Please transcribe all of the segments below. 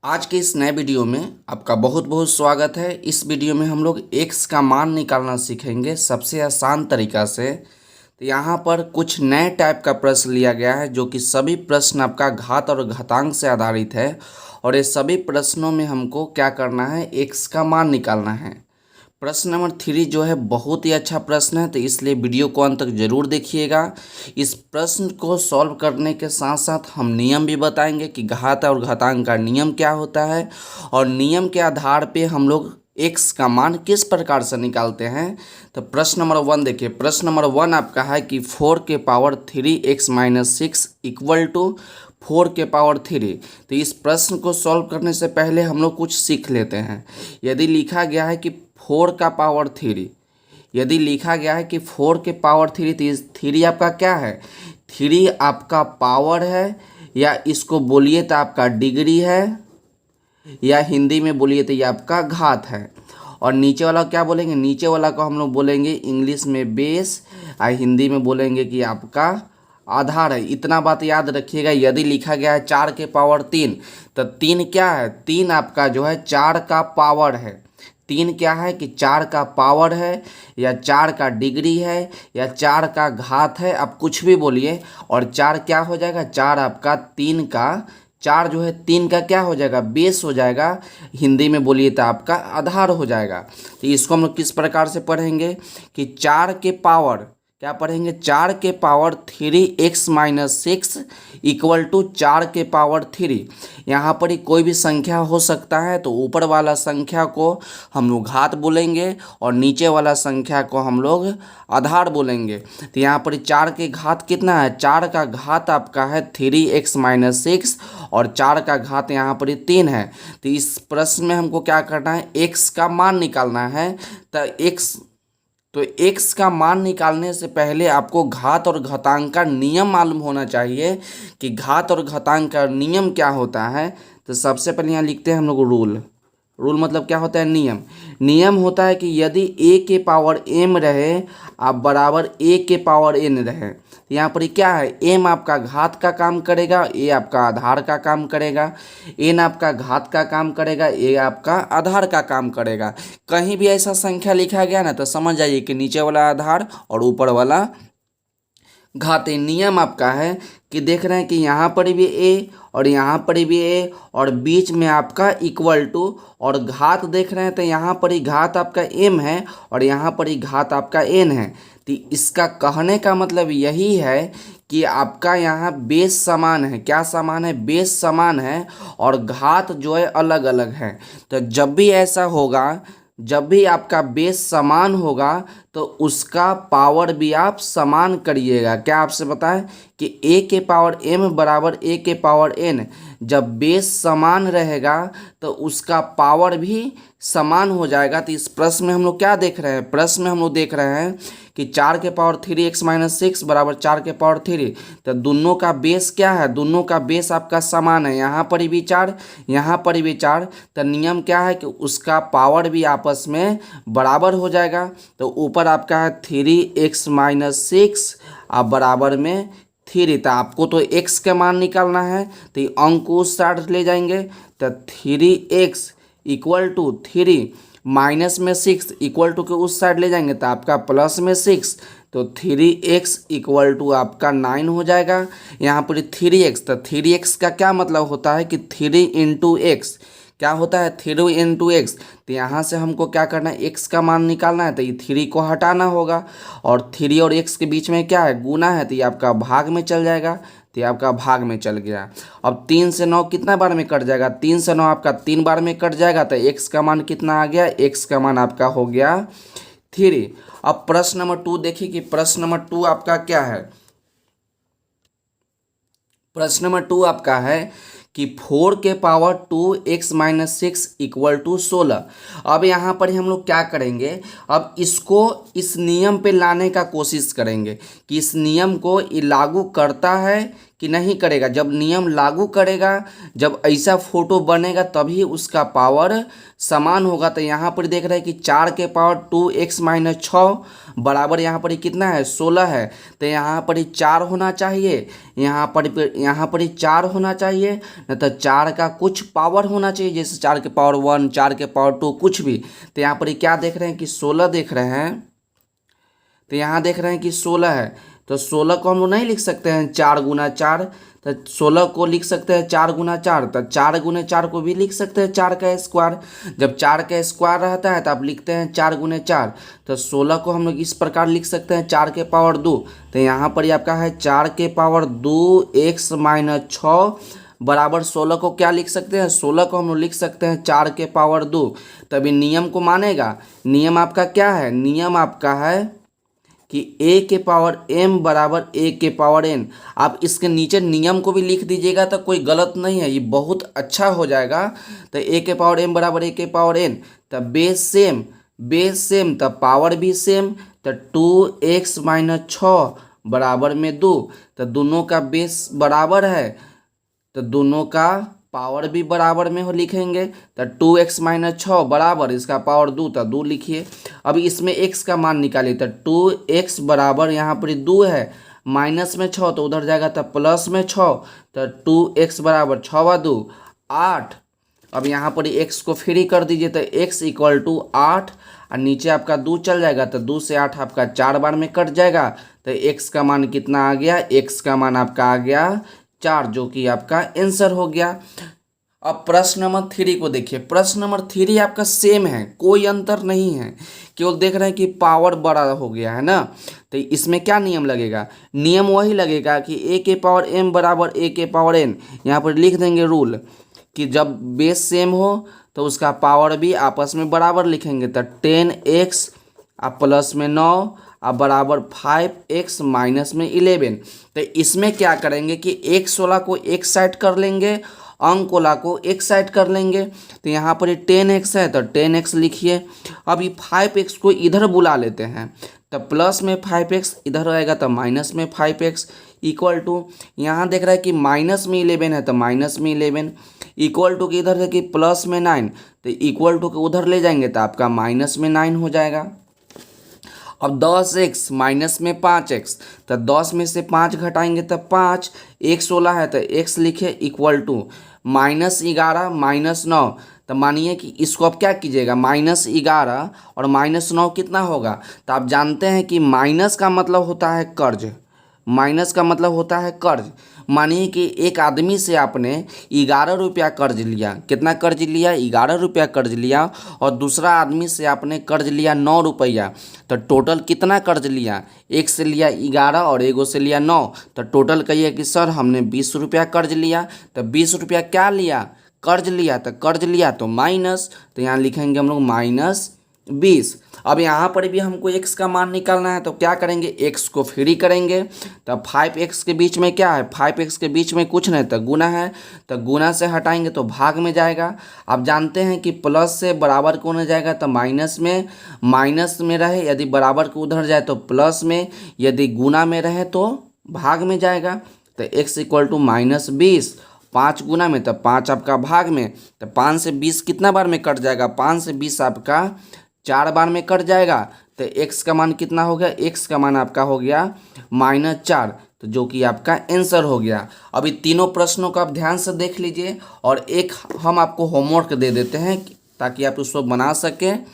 आज के इस नए वीडियो में आपका बहुत बहुत स्वागत है। इस वीडियो में हम लोग x का मान निकालना सीखेंगे सबसे आसान तरीका से। तो यहाँ पर कुछ नए टाइप का प्रश्न लिया गया है जो कि सभी प्रश्न आपका घात और घातांक से आधारित है और ये सभी प्रश्नों में हमको क्या करना है, x का मान निकालना है। प्रश्न नंबर 3 जो है बहुत ही अच्छा प्रश्न है, तो इसलिए वीडियो को अंत तक जरूर देखिएगा। इस प्रश्न को सॉल्व करने के साथ साथ हम नियम भी बताएंगे कि घात और घातांक का नियम क्या होता है और नियम के आधार पे हम लोग x का मान किस प्रकार से निकालते हैं। तो प्रश्न नंबर 1 देखिए। प्रश्न नंबर 1 आपका है कि 4 के पावर 3x-6 इक्वल टू 4 के पावर 3। तो इस प्रश्न को सॉल्व करने से पहले हम लोग कुछ सीख लेते हैं। यदि लिखा गया है कि 4 का पावर 3, यदि लिखा गया है कि 4 के पावर 3, तो इस 3 आपका क्या है, 3 आपका पावर है, या इसको बोलिए तो आपका डिग्री है, या हिंदी में बोलिए तो ये आपका घात है। और नीचे वाला क्या बोलेंगे, नीचे वाला को हम लोग बोलेंगे इंग्लिश में बेस, और हिंदी में बोलेंगे कि आपका आधार है। इतना बात याद रखिएगा। यदि लिखा गया है 4 के पावर 3, तो 3 क्या है, 3 आपका जो है 4 का पावर है। 3 क्या है कि 4 का पावर है, या 4 का डिग्री है, या 4 का घात है, आप कुछ भी बोलिए। और 4 क्या हो जाएगा, 4 आपका 3 का, 4 जो है 3 का क्या हो जाएगा, बेस हो जाएगा। हिंदी में बोलिए तो आपका आधार हो जाएगा। तो इसको हम लोग किस प्रकार से पढ़ेंगे कि 4 के पावर क्या पढ़ेंगे, 4 के पावर 3x-6 इक्वल टू 4 के पावर 3। यहाँ पर ही कोई भी संख्या हो सकता है, तो ऊपर वाला संख्या को हम लोग घात बोलेंगे और नीचे वाला संख्या को हम लोग आधार बोलेंगे। तो यहाँ पर 4 के घात कितना है, 4 का घात आपका है 3x-6 और 4 का घात यहाँ पर 3 है। तो इस प्रश्न में हमको क्या करना है, x का मान निकालना है। तो x का मान निकालने से पहले आपको घात और घातांक का नियम मालूम होना चाहिए कि घात और घातांक का नियम क्या होता है। तो सबसे पहले यहाँ लिखते हैं हम लोग रूल। रूल मतलब क्या होता है, नियम। नियम होता है कि यदि a के पावर m रहे आप बराबर a के पावर n रहे, तो यहाँ पर क्या है, m आपका घात का काम करेगा, a आपका आधार का काम करेगा, n आपका घात का काम करेगा, a आपका आधार का काम करेगा। कहीं भी ऐसा संख्या लिखा गया ना, तो समझ जाइए कि नीचे वाला आधार और ऊपर वाला घात। नियम आपका है कि देख रहे हैं कि यहाँ पर भी a और यहाँ पर भी a और बीच में आपका इक्वल टू, और घात देख रहे हैं तो यहाँ पर ही घात आपका m है और यहाँ पर ही घात आपका n है। तो इसका कहने का मतलब यही है कि आपका यहाँ बेस समान है। क्या समान है, बेस समान है और घात जो है अलग अलग है। तो जब भी ऐसा होगा, जब भी आपका बेस समान होगा, तो उसका पावर भी आप समान करिएगा। क्या आपसे बताएं कि a के पावर m बराबर a के पावर n। जब बेस समान रहेगा तो उसका पावर भी समान हो जाएगा। तो इस प्रश्न में हम लोग क्या देख रहे हैं, प्रश्न में हम लोग देख रहे हैं कि 4 के पावर 3x-6 बराबर 4 के पावर 3। तो दोनों का बेस क्या है, दोनों का बेस आपका समान है। यहाँ पर भी 4, यहाँ पर भी 4। तो नियम क्या है कि उसका पावर भी आपस में बराबर हो जाएगा। तो ऊपर आपका है 3x-6 आप बराबर में 3। तो आपको तो x का मान निकालना है, तो ये अंक को उस साइड ले जाएंगे। तो 3x इक्वल टू 3 माइनस में 6 इक्वल टू के उस साइड ले जाएंगे, तो आपका प्लस में 6। तो 3x इक्वल टू आपका 9 हो जाएगा। यहाँ पर 3x, तो 3x का क्या मतलब होता है कि 3 इंटू एक्स। क्या होता है, 3 इंटू एक्स। तो यहाँ से हमको क्या करना है, x का मान निकालना है। तो ये 3 को हटाना होगा और 3 और x के बीच में क्या है, गुना है, तो ये आपका भाग में चल जाएगा। तो ये आपका भाग में चल गया। अब 3 से 9 कितना बार में कट जाएगा, 3 से 9 आपका 3 बार में कट जाएगा। तो x का मान कितना आ गया, x का मान आपका हो गया 3। अब प्रश्न नंबर 2 देखिए कि प्रश्न नंबर 2 आपका क्या है। प्रश्न नंबर 2 आपका है कि 4 के पावर 2x-6 इक्वल टू 16। अब यहाँ पर हम लोग क्या करेंगे, अब इसको इस नियम पे लाने का कोशिश करेंगे कि इस नियम को ये लागू करता है कि नहीं करेगा। जब नियम लागू करेगा, जब ऐसा फोटो बनेगा तभी उसका पावर समान होगा। तो यहाँ पर देख रहे हैं कि 4 के पावर 2x माइनस 6 बराबर यहाँ पर कितना है 16 है। तो यहाँ पर 4 होना चाहिए, यहाँ पर ही 4 होना चाहिए, नहीं तो 4 का कुछ पावर होना चाहिए, जैसे 4 के पावर 1, 4 के पावर 2 कुछ भी। तो यहाँ पर क्या देख रहे हैं कि 16 देख रहे हैं। तो यहाँ देख रहे हैं कि 16 है, तो 16 को हम लोग नहीं लिख सकते हैं 4 गुना 4, तो 16 को लिख सकते हैं 4 गुना 4, तो 4 गुने 4 को भी लिख सकते हैं 4 का स्क्वायर। जब 4 का स्क्वायर रहता है तो आप लिखते हैं 4 गुने 4, तो 16 को हम लोग इस प्रकार लिख सकते हैं 4 के पावर 2। तो यहाँ पर ही आपका है 4 के पावर 2x माइनस 6 बराबर 16 को क्या लिख सकते हैं, 16 को हम लोग लिख सकते हैं 4 के पावर 2। तभी नियम को मानेगा। नियम आपका क्या है, नियम आपका है कि a के पावर m बराबर a के पावर n। आप इसके नीचे नियम को भी लिख दीजिएगा तो कोई गलत नहीं है, ये बहुत अच्छा हो जाएगा। तो a के पावर m बराबर a के पावर n, तब बेस सेम तब पावर भी सेम, तो 2x माइनस 6 बराबर में 2, तो दोनों का बेस बराबर है तो दोनों का पावर भी बराबर में हो लिखेंगे। तो 2x माइनस 6 बराबर इसका पावर 2, तो 2 लिखिए। अब इसमें x का मान निकालिए, तो 2x बराबर यहाँ पर 2 है, माइनस में 6 तो उधर जाएगा, तो प्लस में 6, तो 2x बराबर 6 2 8। अब यहाँ पर x को फ्री कर दीजिए, तो x इक्वल टू 8 और नीचे आपका 2 चल जाएगा, तो 2 से 8 आपका 4 बार में कट जाएगा। तो x का मान कितना आ गया, x का मान आपका आ गया 4, जो कि आपका आंसर हो गया। अब प्रश्न नंबर 3 को देखिए। प्रश्न नंबर 3 आपका सेम है, कोई अंतर नहीं है, केवल देख रहे हैं कि पावर बड़ा हो गया है ना। तो इसमें क्या नियम लगेगा, नियम वही लगेगा कि a के पावर m बराबर a के पावर n। यहाँ पर लिख देंगे रूल कि जब बेस सेम हो तो उसका पावर भी आपस में बराबर लिखेंगे। तो 10x प्लस में 9 अब बराबर 5x माइनस में 11। तो इसमें क्या करेंगे कि x वाला को एक साइड कर लेंगे, अंक वाला को एक साइड कर लेंगे। तो यहाँ पर 10x है तो 10x लिखिए। अब ये 5x को इधर बुला लेते हैं, तो प्लस में 5x इधर आएगा तो माइनस में 5x इक्वल टू, यहाँ देख रहा है कि माइनस में 11 है तो माइनस में 11 इक्वल टू कि इधर है कि प्लस में 9, तो इक्वल टू के उधर ले जाएंगे तो आपका माइनस में 9 हो जाएगा। अब 10x माइनस में 5x, तो 10 में से 5 घटाएंगे तो 5, x 16 है तो x लिखे इक्वल टू -11 -9। तो मानिए कि इसको अब क्या कीजिएगा, -11 और -9 कितना होगा। तो आप जानते हैं कि माइनस का मतलब होता है कर्ज, माइनस का मतलब होता है कर्ज। मानिए कि एक आदमी से आपने 11 रुपया कर्ज लिया, कितना कर्ज लिया 11 रुपया कर्ज लिया, और दूसरा आदमी से आपने कर्ज लिया 9 रुपया। तो टोटल कितना कर्ज लिया, एक से लिया 11 और एगो से लिया 9, तो टोटल कहिए कि सर हमने 20 रुपया कर्ज लिया। तो 20 रुपया क्या लिया, कर्ज लिया, तो कर्ज लिया तो माइनस, तो यहाँ लिखेंगे हम लोग -20। अब यहाँ पर भी हमको x का मान निकालना है, तो क्या करेंगे, x को फ्री करेंगे। तो 5x के बीच में क्या है, 5x के बीच में कुछ नहीं तो गुना है, तो गुना से हटाएंगे तो भाग में जाएगा। आप जानते हैं कि प्लस से बराबर को होने जाएगा तो माइनस में रहे, यदि बराबर को उधर जाए तो प्लस में, यदि गुना में रहे तो भाग में जाएगा। तो x इक्वल टू -20, 5 गुना में तो 5 आपका भाग में, तो 5 से 20 कितना बार में कट जाएगा, 5 से 20 आपका 4 बार में कट जाएगा। तो x का मान कितना हो गया, x का मान आपका हो गया -4, तो जो कि आपका आंसर हो गया। अभी तीनों प्रश्नों को आप ध्यान से देख लीजिए, और एक हम आपको होमवर्क दे देते हैं ताकि आप उसको बना सकें।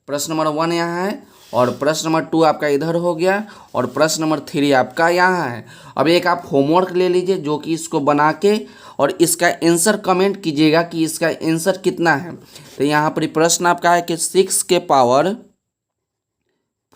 प्रश्न नंबर 1 यहाँ है, और प्रश्न नंबर 2 आपका इधर हो गया, और प्रश्न नंबर 3 आपका यहाँ है। अब एक आप होमवर्क ले लीजिए जो कि इसको बना के और इसका आंसर कमेंट कीजिएगा कि इसका आंसर कितना है। तो यहाँ पर प्रश्न आपका है कि 6 के power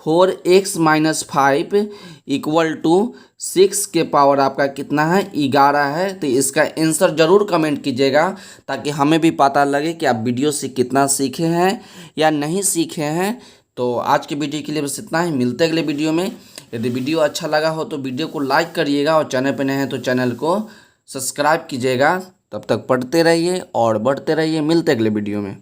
4x minus 5 equal to 6 के पावर आपका कितना है 11 है। तो इसका आंसर ज़रूर कमेंट कीजिएगा ताकि हमें भी पता लगे कि आप वीडियो से कितना सीखे हैं या नहीं सीखे हैं। तो आज के वीडियो के लिए बस इतना ही, मिलते हैं अगले वीडियो में। यदि वीडियो अच्छा लगा हो तो वीडियो को लाइक करिएगा, और चैनल पर नए हैं तो चैनल को सब्सक्राइब कीजिएगा। तब तक पढ़ते रहिए और बढ़ते रहिए, मिलते हैं अगले वीडियो में।